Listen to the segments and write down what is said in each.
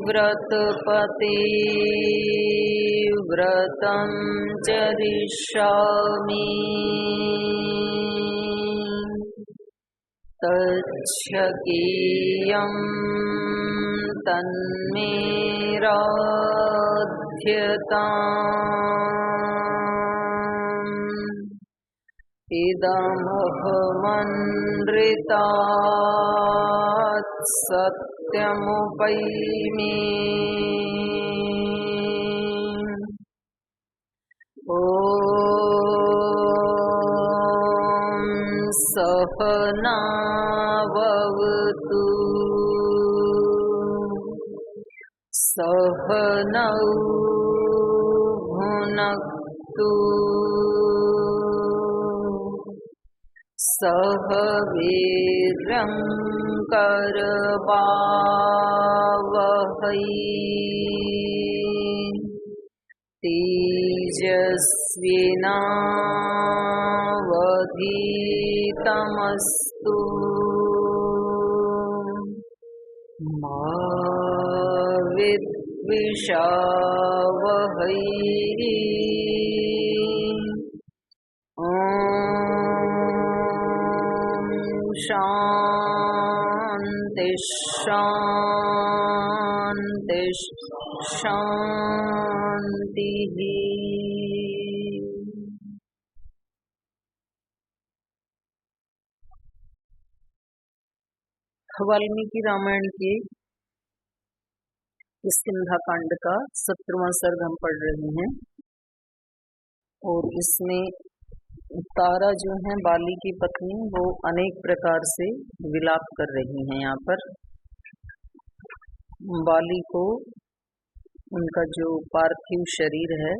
व्रतपति व्रतं चरिष्यामि तच्छकीयं तन्मे राध्यताम् इदमहमनृतात् सत्यमुपैमि ॐ सहनावतु सहनौ भुनक्तु सह वीर्यं करवावहै तेजस्विनावधीतमस्तु मा विद्विषावहै शांति शांति शांति। वाल्मीकि रामायण के किष्किंधा कांड का 17वां सर्ग हम पढ़ रहे हैं और इसमें तारा जो है बाली की पत्नी, वो अनेक प्रकार से विलाप कर रही हैं। यहाँ पर बाली को उनका जो पार्थिव शरीर है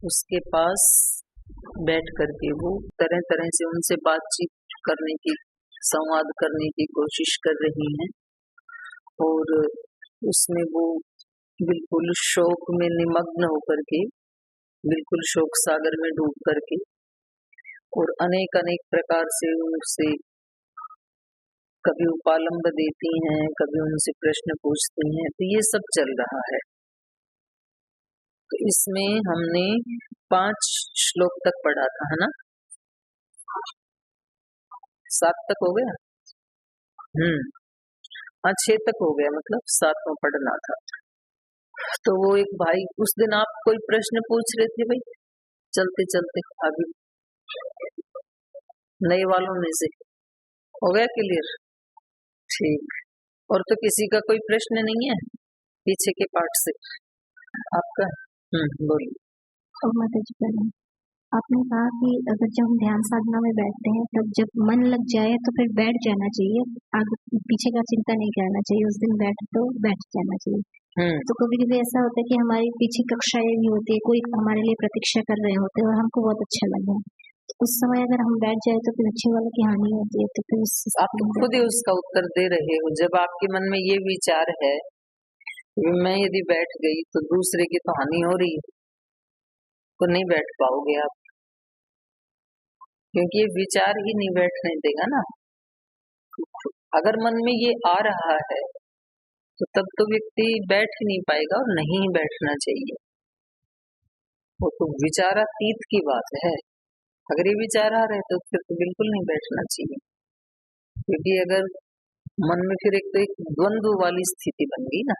उसके पास बैठ करके वो तरह तरह से उनसे बातचीत करने की, संवाद करने की कोशिश कर रही हैं और उसमें वो बिल्कुल शोक में निमग्न होकर के, बिल्कुल शोक सागर में डूब करके और अनेक अनेक प्रकार से उनसे कभी उपालंब देती हैं, कभी उनसे प्रश्न पूछती हैं। तो ये सब चल रहा है। तो इसमें हमने 5 श्लोक तक पढ़ा था, है ना? 7 तक हो गया। 6 तक हो गया, मतलब 7वां पढ़ना था। तो वो एक भाई उस दिन आप कोई प्रश्न पूछ रहे थे भाई, चलते चलते अभी नए वालों में से हो गया क्लियर? ठीक। और तो किसी का कोई प्रश्न नहीं है पीछे के पार्ट से आपका? बोलिए। माता जी पहले आपने कहा कि अगर जब हम ध्यान साधना में बैठते हैं तब जब मन लग जाए तो फिर बैठ जाना चाहिए, आगे पीछे का चिंता नहीं करना चाहिए, उस दिन बैठ जाना चाहिए। तो कभी कभी ऐसा होता है कि हमारी पीछे कक्षाएं भी होती है, कोई हमारे लिए प्रतीक्षा कर रहे होते हैं और हमको बहुत अच्छा लगा, तो उस समय अगर हम बैठ जाए तो फिर अच्छे वाले की हानि होती है। तो फिर आप खुद ही उसका उत्तर दे रहे हो। जब आपके मन में ये विचार है कि मैं यदि बैठ गई तो दूसरे की तो हानि हो रही है, तो नहीं बैठ पाओगे आप, क्योंकि ये विचार ही नहीं बैठने देगा ना। अगर मन में ये आ रहा है तो तब तो व्यक्ति बैठ ही नहीं पाएगा और नहीं बैठना चाहिए। वो तो विचारातीत की बात है। अगर ये विचार आ रहे तो फिर तो बिल्कुल नहीं बैठना चाहिए, क्योंकि अगर मन में फिर एक तो एक द्वंद्व वाली स्थिति बन गई ना।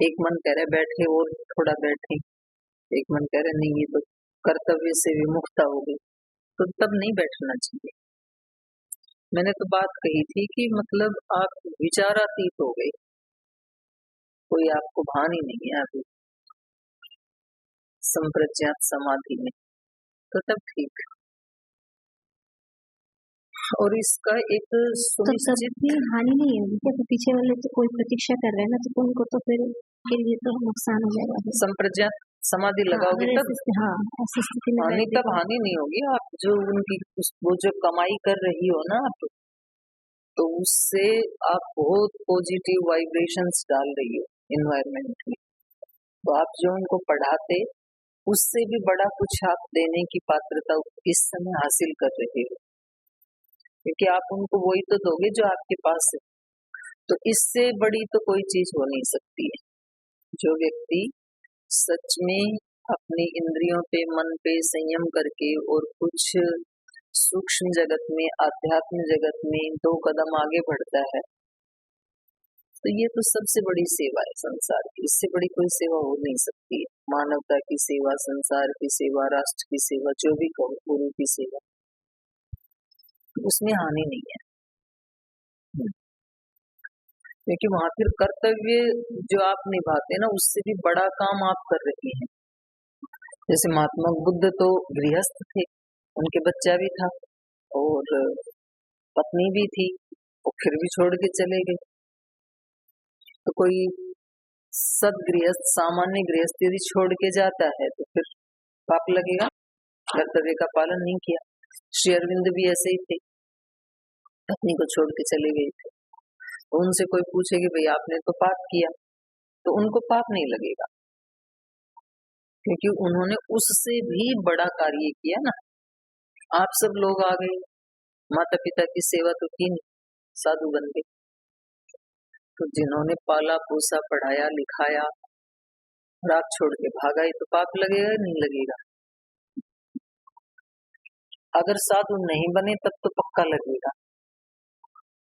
एक मन कह रहे बैठे और थोड़ा बैठे, एक मन कह रहे नहीं ये तो कर्तव्य से विमुखता हो गई, तो तब नहीं बैठना चाहिए। मैंने तो बात कही थी कि मतलब आप विचारातीत हो गए, कोई आपको भान ही नहीं है अभी संप्रज्ञात समाधि में, तो तब ठीक। और इसका एक तो सुनिश्चित कभी हानि नहीं होगी क्या? तो पीछे वाले तो कोई प्रतीक्षा कर रहे हैं ना, तो उनको तो फिर के लिए तो नुकसान हो जाएगा फिर। संप्रज्ञात समाधि हाँ, लगाओगे अगर तब ऐसी स्थिति में हानि, बैठ तब देखो। हानि नहीं होगी। आप जो उनकी वो जो कमाई कर रही हो ना आप, तो उससे आप बहुत पॉजिटिव वाइब्रेशंस डाल रही हो एनवायरनमेंट में। तो आप जो उनको पढ़ाते, उससे भी बड़ा कुछ आप देने की पात्रता इस समय हासिल कर रहे हो, क्योंकि आप उनको वही तो दोगे जो आपके पास है। तो इससे बड़ी तो कोई चीज हो नहीं सकती है। जो व्यक्ति सच में अपनी इंद्रियों पे, मन पे संयम करके और कुछ सूक्ष्म जगत में, आध्यात्म जगत में 2 कदम आगे बढ़ता है, तो ये तो सबसे बड़ी सेवा है संसार की। इससे बड़ी कोई सेवा हो नहीं सकती है। मानवता की सेवा, संसार की सेवा, राष्ट्र की सेवा, जो भी कहो, गुरु की सेवा, उसमें हानि नहीं है। क्योंकि वहां फिर कर्तव्य जो आप निभाते हैं ना, उससे भी बड़ा काम आप कर रहे हैं। जैसे महात्मा बुद्ध तो गृहस्थ थे, उनके बच्चा भी था और पत्नी भी थी, और फिर भी छोड़ के चले गए। तो कोई सद गृहस्थ, सामान्य गृहस्थ यदि छोड़ के जाता है तो फिर पाप लगेगा, कर्तव्य का पालन नहीं किया। श्री अरविंद भी ऐसे ही थे, पत्नी को छोड़ के चले गए थे। तो उनसे कोई पूछे कि भाई आपने तो पाप किया, तो उनको पाप नहीं लगेगा, क्योंकि उन्होंने उससे भी बड़ा कार्य किया ना। आप सब लोग आ गए, माता पिता की सेवा तो की नहीं, साधु बन गए। तो जिन्होंने पाला पोसा, पढ़ाया लिखाया, और आप छोड़ के भागा, ये तो पाप लगेगा नहीं लगेगा? अगर साधु नहीं बने तब तो पक्का लगेगा।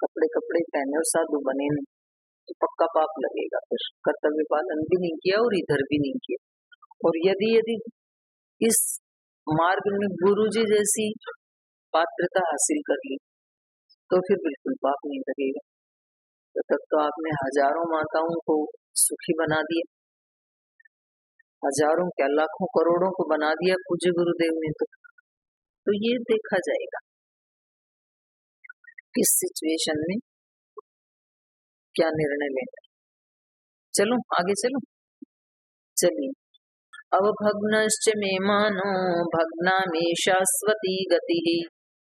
कपड़े कपड़े पहने और साधु बने नहीं, तो पक्का पाप लगेगा। फिर कर्तव्य पालन भी नहीं किया और इधर भी नहीं किया। और यदि यदि इस मार्ग में गुरु जी जैसी पात्रता हासिल कर ली, तो फिर बिल्कुल पाप नहीं लगेगा। तो तब तो आपने हजारों माताओं को सुखी बना दिया, हजारों क्या लाखों करोड़ों को बना दिया पूज्य गुरुदेव ने। तो ये देखा जाएगा किस सिचुएशन में क्या निर्णय लेना। चलो आगे चलो, चलिए। अवभग्नश्च मे मानो भग्नामि शाश्वती गतिः,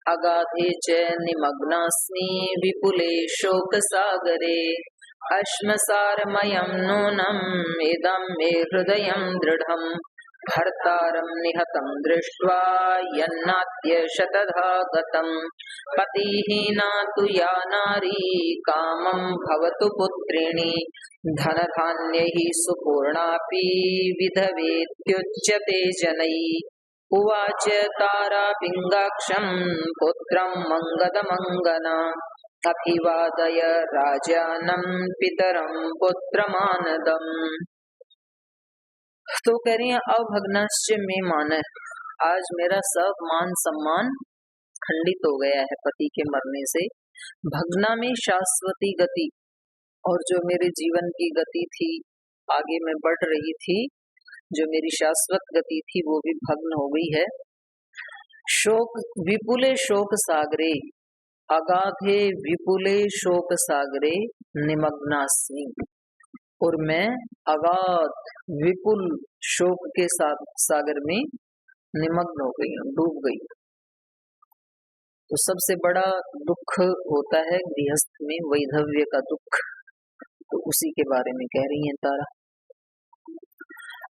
अगाधे च निमग्नास्मि विपुले शोकसागरे, अश्मसारमयं नूनम् इदं मे हृदयं दृढम्, भर्तारं निहतं दृष्ट्वा यन्नाद्य शतधा गतम्, पतिहीना तु या नारी कामं भवतु पुत्रिणी, धनधान्यैः सुपूर्णापि विधवेत्युच्यते जनैः। उवाच तारा पिङ्गाक्षं पुत्रं मङ्गदमङ्गना, अभिवादय राजानं पितरं पुत्रमानदम्। तो कह रही है अभग्नश्च मे मान, आज मेरा सब मान सम्मान खंडित हो गया है पति के मरने से। भग्ना में शाश्वती गति, और जो मेरे जीवन की गति थी, आगे मैं बढ़ रही थी, जो मेरी शाश्वत गति थी वो भी भग्न हो गई है। शोक विपुले शोक सागरे, अगाधे विपुले शोक सागरे निमग्नास्मि, और मैं अगाध विपुल शोक के सागर में निमग्न हो गई हूँ, डूब गई। तो सबसे बड़ा दुख होता है गृहस्थ में वैधव्य का दुख, तो उसी के बारे में कह रही है तारा।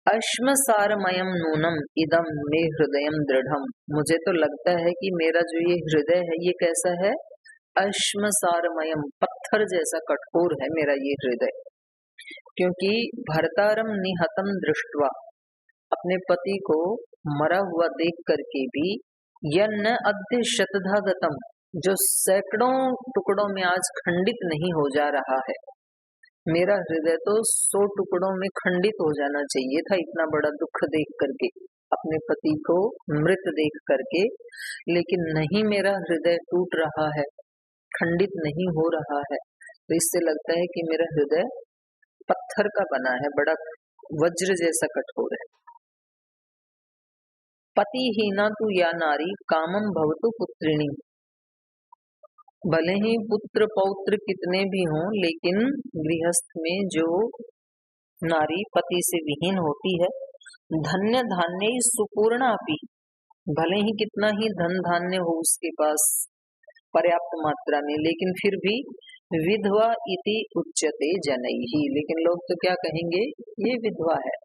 अश्मसारमयम नूनम इदम मे हृदयम दृढ़म, मुझे तो लगता है कि मेरा जो ये हृदय है ये कैसा है, अश्मसारमयम, पत्थर जैसा कठोर है मेरा ये हृदय। क्योंकि भर्तारम निहतम दृष्ट्वा, अपने पति को मरा हुआ देख करके भी, यन्न अद्य शतधा गतम, जो सैकड़ों टुकड़ों में आज खंडित नहीं हो जा रहा है। मेरा हृदय तो 100 टुकड़ों में खंडित हो जाना चाहिए था, इतना बड़ा दुख देख करके, अपने पति को मृत देख करके, लेकिन नहीं, मेरा हृदय टूट रहा है, खंडित नहीं हो रहा है। तो इससे लगता है कि मेरा हृदय पत्थर का बना है, बड़ा वज्र जैसा कठोर है। पतिहीना तु या नारी कामम भवतु पुत्रिणी, भले ही पुत्र पौत्र कितने भी हों, लेकिन गृहस्थ में जो नारी पति से विहीन होती है, धन्य धान्य सुपूर्णापि, भले ही कितना ही धन धान्य हो उसके पास पर्याप्त मात्रा में, लेकिन फिर भी विधवा इति उच्यते जनैहि, लेकिन लोग तो क्या कहेंगे, ये विधवा है।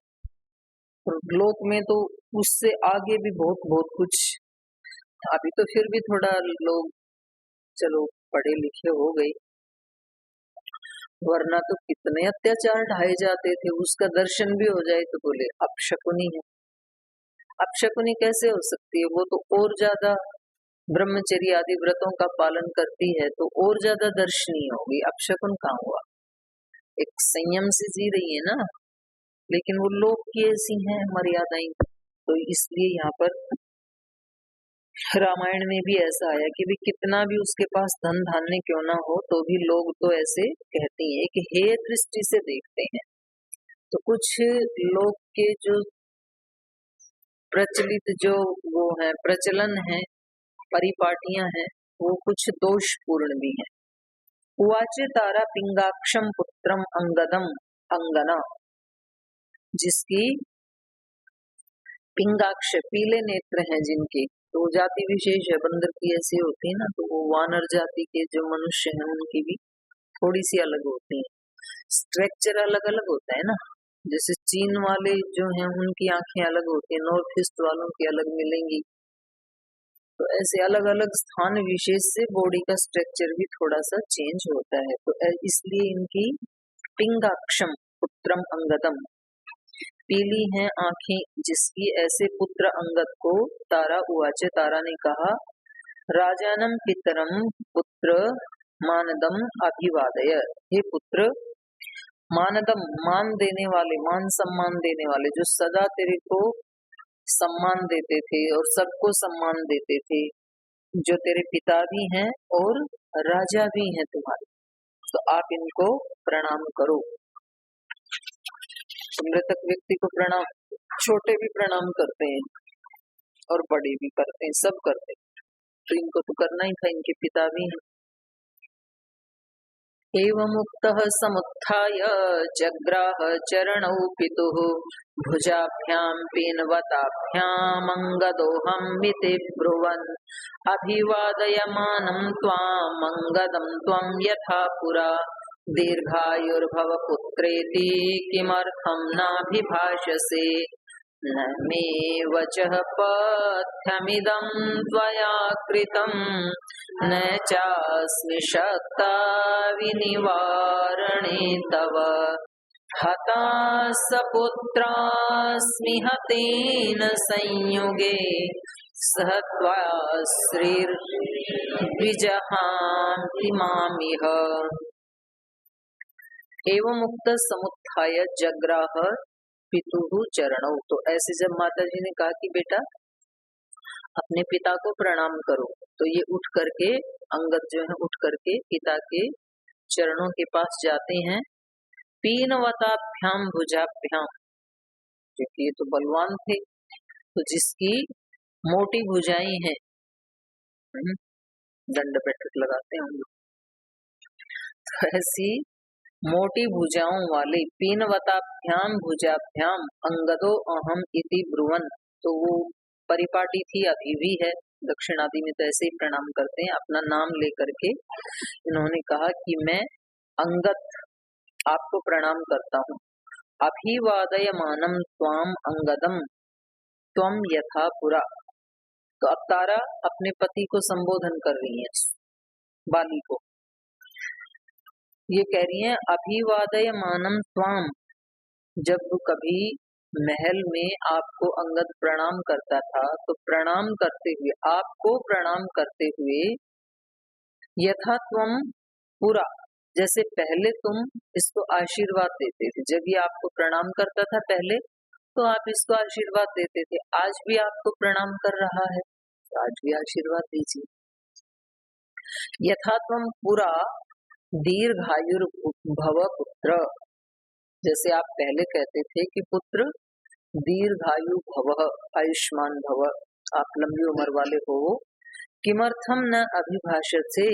और लोक में तो उससे आगे भी बहुत बहुत कुछ, अभी तो फिर भी थोड़ा लोग चलो पढ़े लिखे हो गए, वरना तो कितने अत्याचार ढाए जाते थे। उसका दर्शन भी हो जाए तो बोले अपशकुनी है। अपशकुनी कैसे हो सकती है? वो तो और ज्यादा ब्रह्मचर्य आदि व्रतों का पालन करती है, तो और ज्यादा दर्शनीय होगी। अपशकुन कहाँ हुआ? एक संयम से जी रही है ना, लेकिन वो लोग की ऐसी हैं मर्यादाएं, तो इसलिए यहाँ पर रामायण में भी ऐसा आया कि भी कितना भी उसके पास धन धान्य क्यों ना हो, तो भी लोग तो ऐसे कहते हैं कि हे दृष्टि से देखते हैं। तो कुछ लोग के जो प्रचलित जो वो है प्रचलन है, परिपाटियां हैं, वो कुछ दोषपूर्ण भी हैं। उवाच तारा पिंगाक्षम पुत्रम अंगदम अंगना, जिसकी पिंगाक्ष पीले नेत्र हैं जिनके, तो जाति विशेष है, बंदर की ऐसी होती है ना, तो वो वानर जाति के जो मनुष्य हैं उनकी भी थोड़ी सी अलग होती है, स्ट्रक्चर अलग अलग होता है ना। जैसे चीन वाले जो हैं उनकी आंखें अलग होती है, नॉर्थ ईस्ट वालों की अलग मिलेंगी, तो ऐसे अलग अलग स्थान विशेष से बॉडी का स्ट्रक्चर भी थोड़ा सा चेंज होता है। तो इसलिए इनकी पिंगाक्षम पुत्रम अंगदम, पीली हैं आंखें जिसकी, ऐसे पुत्र अंगद को तारा उवाच, तारा ने कहा, राजानम पितरम पुत्र मानदम अभिवादय, हे पुत्र मानदम, मान देने वाले, मान सम्मान देने वाले, जो सदा तेरे को सम्मान देते थे और सबको सम्मान देते थे, जो तेरे पिता भी हैं और राजा भी हैं तुम्हारे, तो आप इनको प्रणाम करो। मृतक व्यक्ति को प्रणाम, छोटे भी प्रणाम करते हैं और बड़े भी करते हैं, सब करते हैं, तो इनको तो करना ही था, इनके पिता भी हैं। एवं मुक्तः समुत्थाय जग्राह चरणौ पितुः भुजाभ्यां पीनवताभ्याम् अंगदोऽहमिति ब्रुवन् अभिवादयमानं त्वाम् अंगदं त्वं यथा पुरा दीर्घायुर्भव पुत्रेति किमर्थं नाभिभाषसे न मे वचः पथ्यमिदं त्वया कृतं न चास्मि शक्ता विनिवारणे तव हता सपुत्रास्मि हतेन संयुगे सह त्वया श्रीर्विजहांति मामिह। एवं मुक्त समुत्थाय जग्राह पितुः चरणौ, तो ऐसे जब माता जी ने कहा कि बेटा अपने पिता को प्रणाम करो, तो ये उठ करके, अंगद जो है उठ करके पिता के चरणों के पास जाते हैं। पीनवताभ्याम भुजाभ्याम, क्योंकि ये तो बलवान थे, तो जिसकी मोटी भुजाएं हैं, दंड बैठक लगाते हैं हम लोग, तो ऐसी मोटी भुजाओं वाले पीनवताभ्याम भुजाभ्याम अंगदो अहम इति ब्रुवन, तो वो परिपाटी थी, अभी भी है, दक्षिण आदि में तो ऐसे ही प्रणाम करते हैं, अपना नाम लेकर के इन्होंने कहा कि मैं अंगद आपको प्रणाम करता हूँ। अभिवादयमानम त्वाम अंगदम त्वम यथा पुरा, तो अब तारा अपने पति को संबोधन कर रही है, बाली को, ये कह रही है अभिवादयमानम त्वाम, जब कभी महल में आपको अंगद प्रणाम करता था, तो प्रणाम करते हुए, आपको प्रणाम करते हुए, यथा त्वम पुरा, जैसे पहले तुम इसको आशीर्वाद देते थे, जब ये आपको प्रणाम करता था पहले, तो आप इसको आशीर्वाद देते थे, आज भी आपको प्रणाम कर रहा है, तो आज भी आशीर्वाद दीजिए। यथा त्वम पुरा दीर्घायुर्भव पुत्र, जैसे आप पहले कहते थे कि पुत्र दीर्घायु भव, आयुष्मान भव, आप लंबी उम्र वाले हो। किमर्थम न अभिभाषते,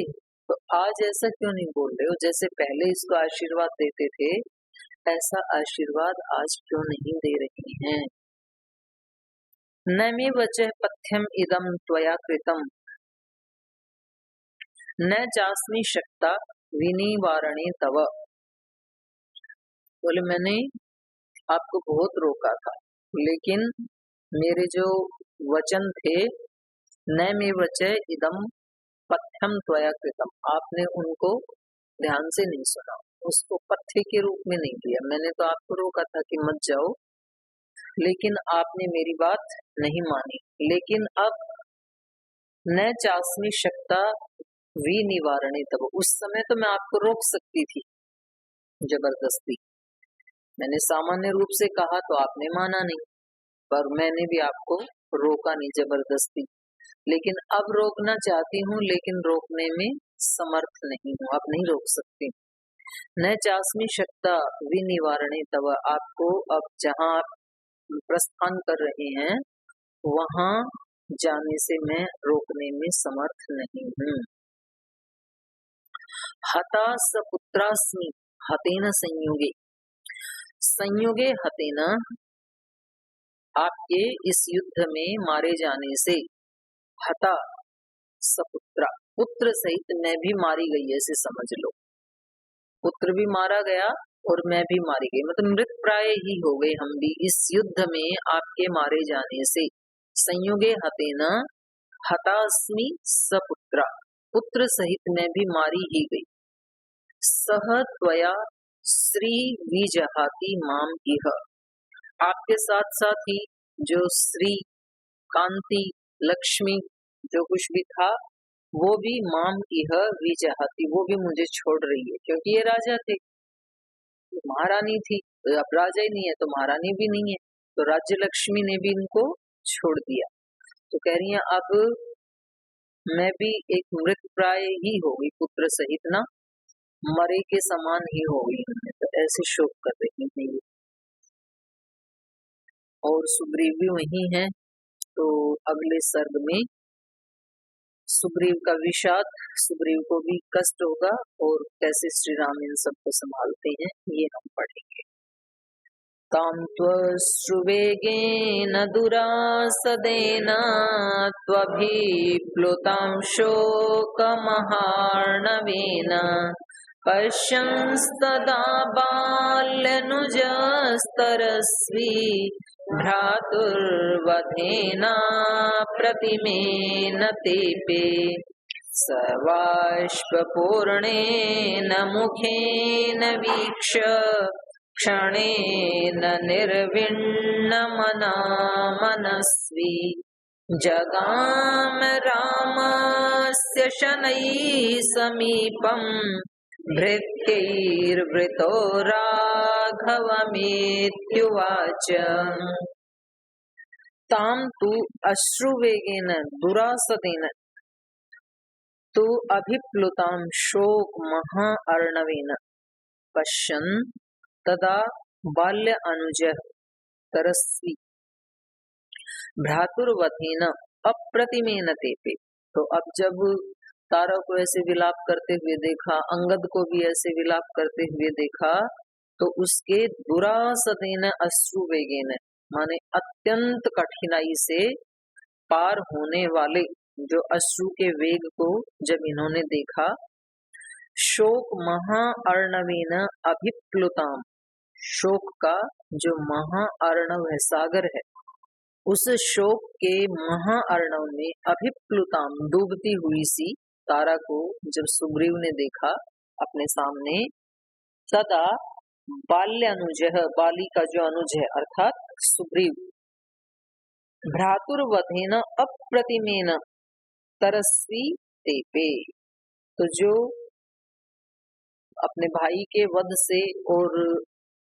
तो तो आज ऐसा क्यों नहीं बोल रहे हो? जैसे पहले इसको आशीर्वाद देते थे, ऐसा आशीर्वाद आज क्यों नहीं दे रही हैं? न मे वचः पथ्यम इदं त्वया कृतम्, न चास्मि शक्ता विनिवारणे तव। बोले मैंने आपको बहुत रोका था, लेकिन मेरे जो वचन थे, न मे वचः इदं पथ्यम त्वया कृतम्, आपने उनको ध्यान से नहीं सुना, उसको पथ्य के रूप में नहीं लिया। मैंने तो आपको रोका था कि मत जाओ, लेकिन आपने मेरी बात नहीं मानी। लेकिन अब न चास्मि शक्ता विनिवारणे तब, उस समय तो मैं आपको रोक सकती थी जबरदस्ती, मैंने सामान्य रूप से कहा तो आपने माना नहीं, पर मैंने भी आपको रोका नहीं जबरदस्ती। लेकिन अब रोकना चाहती हूँ, लेकिन रोकने में समर्थ नहीं हूँ, अब नहीं रोक सकती। न चास्मि शक्ता विनिवारणे तव, आपको अब जहाँ आप प्रस्थान कर रहे हैं वहां जाने से मैं रोकने में समर्थ नहीं हूँ। हता सपुत्रास्मि हतेन संयोगे, संयोगे हतेन, आपके इस युद्ध में मारे जाने से, हता सपुत्रा, पुत्र सहित मैं भी मारी गई, ऐसे समझ लो। पुत्र भी मारा गया और मैं भी मारी गई, मतलब मृत प्राय ही हो गए हम भी इस युद्ध में आपके मारे जाने से। संयोगे हतेन हतास्मि सपुत्रा, पुत्र सहित मैं भी मारी ही गई। सह त्वया श्री विजहाति माम इह, आपके साथ साथ ही जो श्री, कांति, लक्ष्मी, जो कुछ भी था वो भी माम इह विजहाति, वो भी मुझे छोड़ रही है, क्योंकि ये राजा थे, महारानी थी, अब राजा ही नहीं है तो महारानी भी नहीं है, तो राज्य लक्ष्मी ने भी इनको छोड़ दिया। तो कह रही है अब मैं भी एक मृत प्राय ही हो गई, पुत्र सहित ना, मरे के समान ही हो गई, तो ऐसे शोक कर रही है। और सुग्रीव भी वही है, तो अगले सर्ग में सुग्रीव का विषाद, सुग्रीव को भी कष्ट होगा और कैसे श्री राम इन सबको संभालते हैं ये हम पढ़ेंगे। तां त्वश्रुवेगेन दुरासदेन त्वभिप्लुतां शोकमहार्णवेन पश्यंस्तदा बाल्यानुजस्तरस्वी भ्रातुर्वधेन प्रतिमेन तेपे स बाष्पूर्णेन मुखेन वीक्ष्य क्षणेन निर्विण्णमना मनस्वी जगाम रामस्य शनैः समीपम् भृत्यैर्वृतो राघवमेत्युवाच। तां तु अश्रुवेगेन दुरासदेन तु अभिप्लुतां शोक महा अर्णवेन पश्यन् तदा बाल्य अनुजः तरस्वी भ्रातुर्वधेन अप्रतिमेन तेपे। तो अब जब तारा को ऐसे विलाप करते हुए देखा, अंगद को भी ऐसे विलाप करते हुए देखा, तो उसके दुरासदेन अश्रुवेगेन, माने अत्यंत कठिनाई से पार होने वाले जो अश्रु के वेग को जब इन्होंने देखा, शोक महा अर्णवेन अभिप्लुताम, शोक का जो महा अर्णव है, सागर है, उस शोक के महा अर्णव में अभिप्लुताम, डूबती हुई सी तारा को जब सुग्रीव ने देखा अपने सामने, सदा बाल्य अनुजः, बाली का जो अनुज है अर्थात सुग्रीव, भ्रातुर्वधेन अप्रतिमेन तरस्वी तेपे, तो जो अपने भाई के वध से और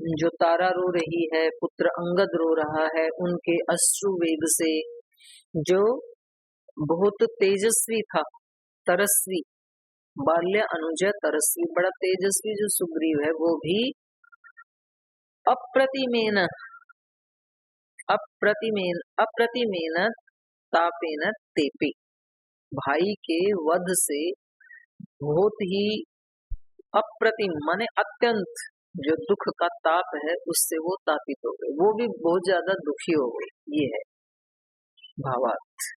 जो तारा रो रही है, पुत्र अंगद रो रहा है, उनके अश्रु वेग से जो बहुत तेजस्वी था, तरस्वी, बाल्य अनुज तरस्वी, बड़ा तेजस्वी जो सुग्रीव है वो भी अप्रतिमेन तापेन तेपे, भाई के वध से बहुत ही अप्रतिम माने अत्यंत जो दुख का ताप है उससे वो तापित हो गए, वो भी बहुत ज्यादा दुखी हो गए। ये है भावार्थ।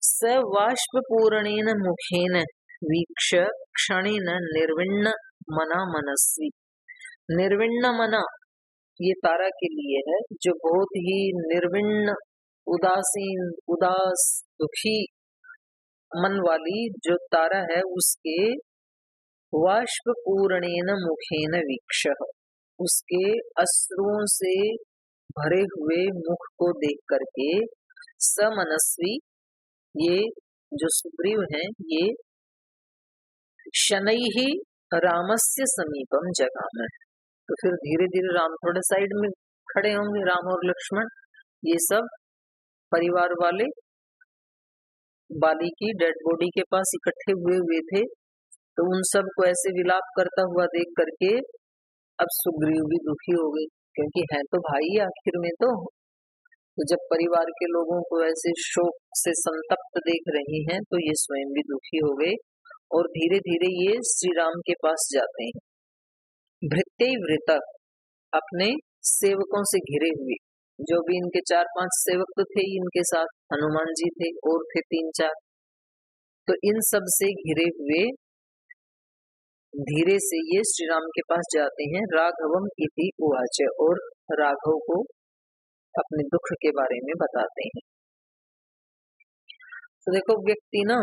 स वाष्पूरणेन मुखेन वीक्ष क्षणेन निर्विण्ण मना मनस्वी। निर्विण्ण मना ये तारा के लिए है, जो बहुत ही निर्विण्ण, उदासीन, उदास, दुखी मन वाली जो तारा है, उसके वाष्पूरणेन मुखेन वीक्ष, उसके अश्रुओं से भरे हुए मुख को देख करके समनस्वी, ये जो सुग्रीव हैं, ये शनैहि रामस्य समीपम जगाम। तो फिर धीरे धीरे राम थोड़े साइड में खड़े होंगे, राम और लक्ष्मण ये सब परिवार वाले बाली की डेड बॉडी के पास इकट्ठे हुए थे। तो उन सब को ऐसे विलाप करता हुआ देख करके अब सुग्रीव भी दुखी हो गए, क्योंकि है तो भाई आखिर में। तो जब परिवार के लोगों को ऐसे शोक से संतप्त देख रहे हैं तो ये स्वयं भी दुखी हो गए और धीरे धीरे ये श्री राम के पास जाते हैं। भृत्य वृत, अपने सेवकों से घिरे हुए, जो भी इनके 4-5 सेवक तो थे इनके साथ, हनुमान जी थे और थे 3-4, तो इन सब से घिरे हुए धीरे से ये श्री राम के पास जाते हैं। राघवम इति उवाच, और राघव को अपने दुख के बारे में बताते हैं। तो देखो व्यक्ति ना,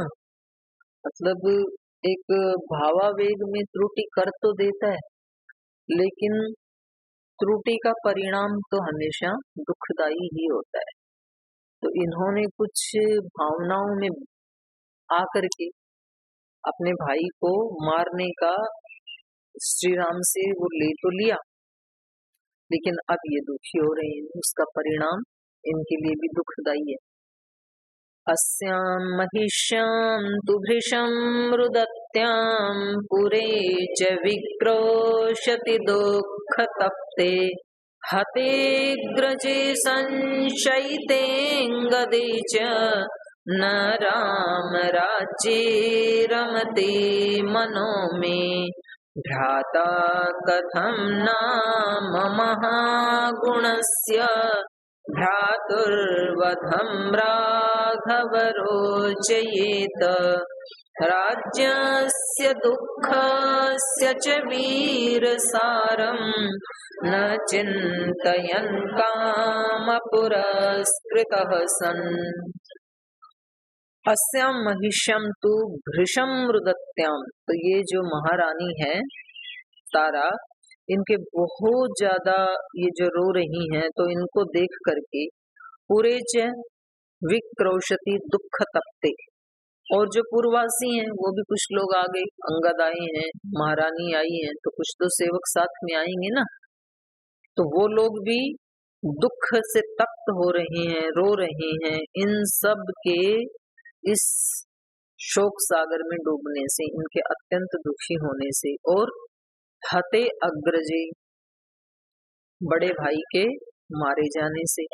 मतलब एक भावावेग में त्रुटि कर तो देता है, लेकिन त्रुटि का परिणाम तो हमेशा दुखदाई ही होता है। तो इन्होंने कुछ भावनाओं में आकर के अपने भाई को मारने का श्री राम से वो ले तो लिया, लेकिन अब ये दुखी हो रहे हैं, उसका परिणाम इनके लिए भी दुखदाई है। अस्यां महिष्यां तु भृशं रुदत्यां पुरे च विक्रोशति दुःखतप्ते हतेऽग्रजे संशयितेऽङ्गदे च न राम राज्ये रमते मनो मे भ्राता कथं नाम महागुणस्य भ्रातुर्वधं राघव रोचयेत राज्यस्य दुःखस्य च वीरसारं न चिन्तयन् कामपुरस्कृतः सन्। अस्याम महिष्यम तु भृशं रुदत्याम, तो ये जो महारानी है तारा, इनके बहुत ज्यादा ये जो रो रही हैं, तो इनको देख करके पूरे च विक्रोशति दुख तप्ते, और जो पूर्ववासी हैं वो भी कुछ लोग आ गए, अंगद आए हैं, महारानी आई हैं, तो कुछ तो सेवक साथ में आएंगे ना, तो वो लोग भी दुख से तप्त हो रहे हैं, रो रहे हैं, इन सब के इस शोक सागर में डूबने से, इनके अत्यंत दुखी होने से, और हते अग्रजे, बड़े भाई के मारे जाने से,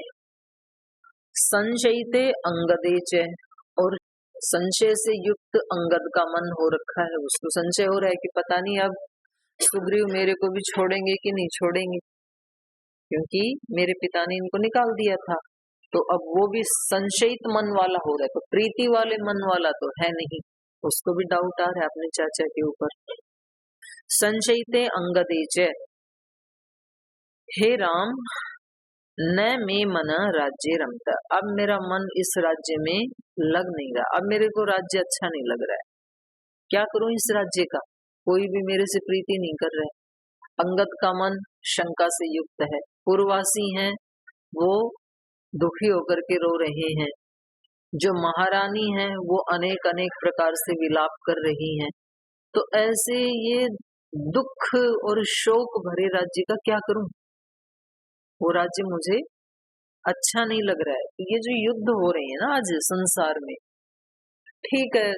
संशयिते अंगदे च, और संशय से युक्त अंगद का मन हो रखा है, उसको संशय हो रहा है कि पता नहीं अब सुग्रीव मेरे को भी छोड़ेंगे कि नहीं छोड़ेंगे, क्योंकि मेरे पिता ने इनको निकाल दिया था। तो अब वो भी संशयित मन वाला हो रहा है, तो प्रीति वाले मन वाला तो है नहीं, उसको भी डाउट आ रहा है अपने चाचा के ऊपर। संशयिते अंगदे च, हे राम न मे मन राज्य रमता, अब मेरा मन इस राज्य में लग नहीं रहा, अब मेरे को राज्य अच्छा नहीं लग रहा है, क्या करूं इस राज्य का, कोई भी मेरे से प्रीति नहीं कर रहा है। अंगद का मन शंका से युक्त है, पूर्ववासी हैं वो दुखी होकर के रो रहे हैं, जो महारानी है वो अनेक अनेक प्रकार से विलाप कर रही हैं, तो ऐसे ये दुख और शोक भरे राज्य का क्या करूं, वो राज्य मुझे अच्छा नहीं लग रहा है। ये जो युद्ध हो रहे हैं ना आज संसार में, ठीक है,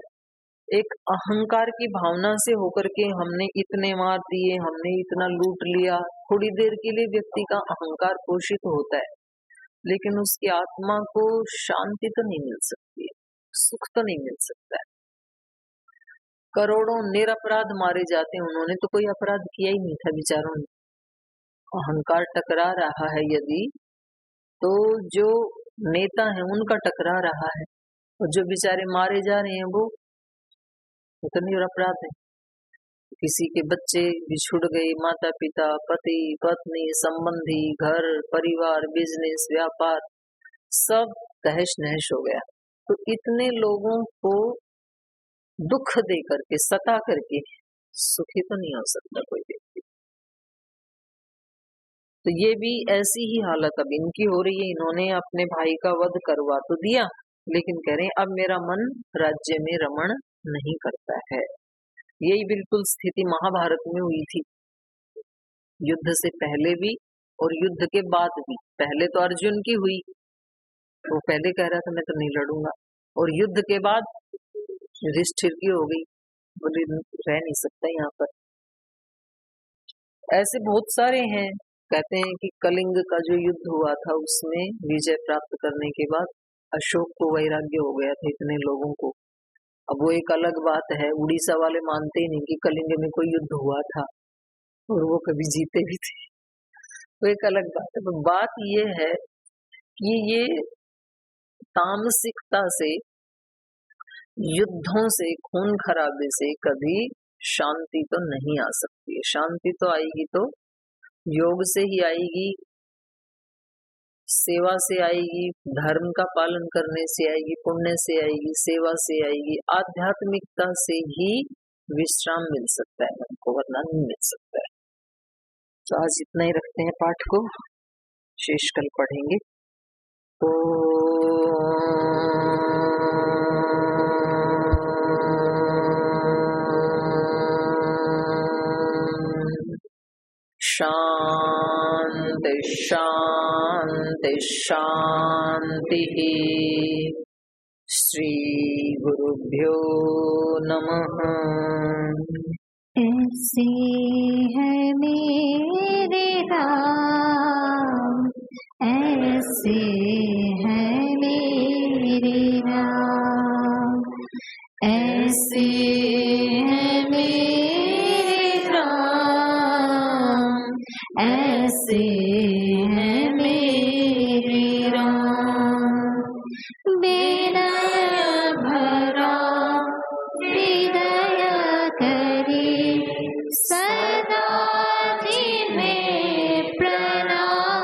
एक अहंकार की भावना से होकर के हमने इतने मार दिए, हमने इतना लूट लिया, थोड़ी देर के लिए व्यक्ति का अहंकार पोषित होता है, लेकिन उसकी आत्मा को शांति तो नहीं मिल सकती है, सुख तो नहीं मिल सकता है। करोड़ों निरपराध मारे जाते हैं, उन्होंने तो कोई अपराध किया ही नहीं था बेचारों ने। अहंकार टकरा रहा है यदि, तो जो नेता है उनका टकरा रहा है, और जो बेचारे मारे जा रहे हैं वो तो निरपराध है। किसी के बच्चे बिछुड़ गए, माता पिता, पति पत्नी, संबंधी, घर परिवार, बिजनेस, व्यापार सब तहस नहस हो गया। तो इतने लोगों को दुख दे करके, सता करके सुखी तो नहीं हो सकता कोई व्यक्ति। तो ये भी ऐसी ही हालत अब इनकी हो रही है। इन्होंने अपने भाई का वध करवा तो दिया, लेकिन कह रहे हैं अब मेरा मन राज्य में रमण नहीं करता है। यही बिल्कुल स्थिति महाभारत में हुई थी, युद्ध से पहले भी और युद्ध के बाद भी। पहले तो अर्जुन की हुई, वो पहले कह रहा था मैं तो नहीं लड़ूंगा, और युद्ध के बाद युधिष्ठिर की हो गई, बोले रह नहीं सकता यहाँ पर। ऐसे बहुत सारे हैं। कहते हैं कि कलिंग का जो युद्ध हुआ था उसमें विजय प्राप्त करने के बाद अशोक को वैराग्य हो गया था इतने लोगों को। अब वो एक अलग बात है, उड़ीसा वाले मानते ही नहीं कि कलिंग में कोई युद्ध हुआ था और वो कभी जीते भी थे, वो एक अलग बात है। तो बात ये है कि ये तामसिकता से, युद्धों से, खून खराबे से कभी शांति तो नहीं आ सकती है। शांति तो आएगी तो योग से ही आएगी, सेवा से आएगी, धर्म का पालन करने से आएगी, पुण्य से आएगी, सेवा से आएगी, आध्यात्मिकता से ही विश्राम मिल सकता है मन को, वरना नहीं मिल सकता है। तो आज इतना ही रखते हैं पाठ को, शेष कल पढ़ेंगे। तो शांति शांति शांति। श्री गुरुभ्यो नमः। ऐसे है मेरे राम, ऐसे है मेरे राम, ऐसे है मेरे राम, ऐसे है मेरे राम। विनय भरा हृदय करे सदा जिन्हें प्रणाम,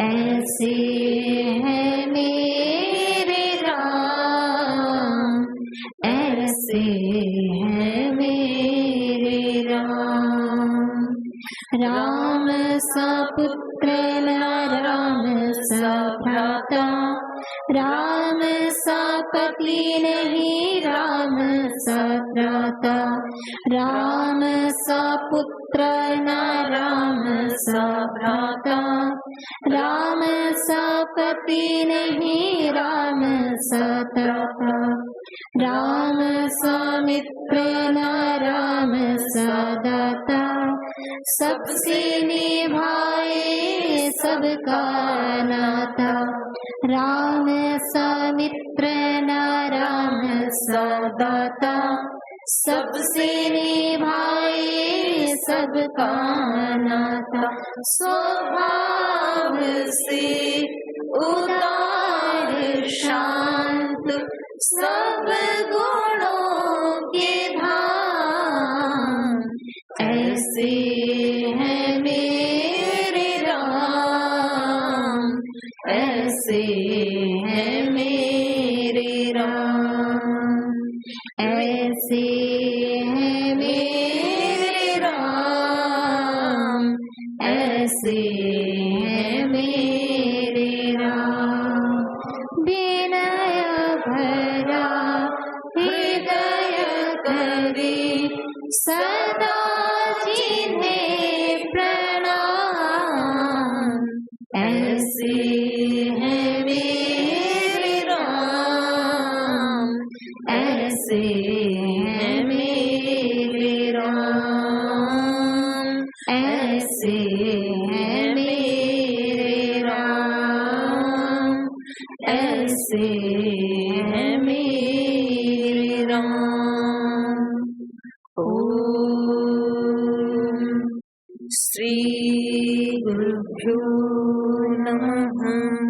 ऐसे है मेरे राम, ऐसे है मेरे राम। राम सा पुत्र न राम सा भ्राता, राम सा पति नहीं राम सा भ्राता, राम सा पुत्र न राम सा भ्राता, राम सा पति नहीं राम सा भ्राता, राम सा मित्र न राम सा दाता, सबसे निभाए सबका नाता, राम सा मित्र न राम सा दाता, सबसे निभाए सबका नाता। स्वभाव से उदार शांत, सब गुणों के धाम, ऐसे है मेरे राम, ऐसे है मेरे राम, ऐसे है मेरे राम, ऐसे है मेरे राम। विनय भरा हृदय करे सदा जिन्हें प्रणाम, ऐसे है मेरे राम, ऐसे है मेरे राम, ऐसे है मेरे राम, ऐसे है मेरे राम। श्री गुरुभ्यो नमः।